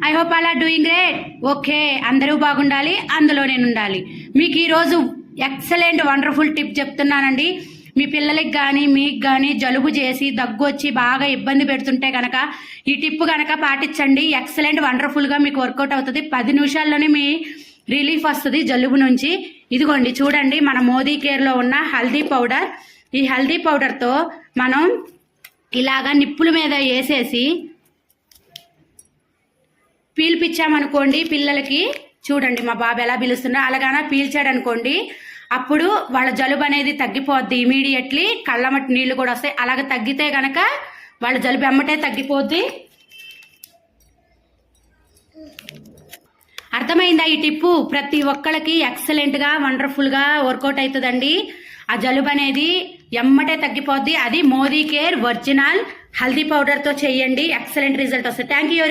I hope all are doing great. Okay, అందరూ బాగుండాలి, అందులో నేను ఉండాలి. మీకు ఈరోజు ఎక్సలెంట్ వండర్ఫుల్ టిప్ చెప్తున్నానండి. మీ పిల్లలకి కానీ మీకు కానీ జలుబు చేసి దగ్గు వచ్చి బాగా ఇబ్బంది పెడుతుంటే కనుక ఈ టిప్ కనుక పాటించండి. ఎక్సలెంట్ వండర్ఫుల్గా మీకు వర్కౌట్ అవుతుంది. 10 నిమిషాల్లోనే మీ రిలీఫ్ వస్తుంది జలుబు నుంచి. ఇదిగోండి చూడండి, మన మోదీ కేర్లో ఉన్న హల్దీ పౌడర్. ఈ హల్దీ పౌడర్తో మనం ఇలాగా నిప్పుల మీద వేసేసి పీల్పించామనుకోండి పిల్లలకి, చూడండి మా బాబు ఎలా పీలుస్తున్నారు, అలాగానా పీల్చాడు అనుకోండి, అప్పుడు వాళ్ళ జలుబు అనేది తగ్గిపోద్ది ఇమీడియట్లీ. కళ్ళమట్టి నీళ్లు కూడా వస్తాయి. అలాగ తగ్గితే గనక వాళ్ళ జలుబు ఎమ్మటే తగ్గిపోద్ది. అర్థమైందా ఈ టిప్పు? ప్రతి ఒక్కళ్ళకి ఎక్సలెంట్గా వండర్ఫుల్గా వర్కౌట్ అవుతుందండి. ఆ జలుబు అనేది ఎమ్మటే తగ్గిపోద్ది. అది మోదీ కేర్ ఒరిజినల్ హల్దీ పౌడర్తో చేయండి, ఎక్సలెంట్ రిజల్ట్ వస్తుంది. Thank you.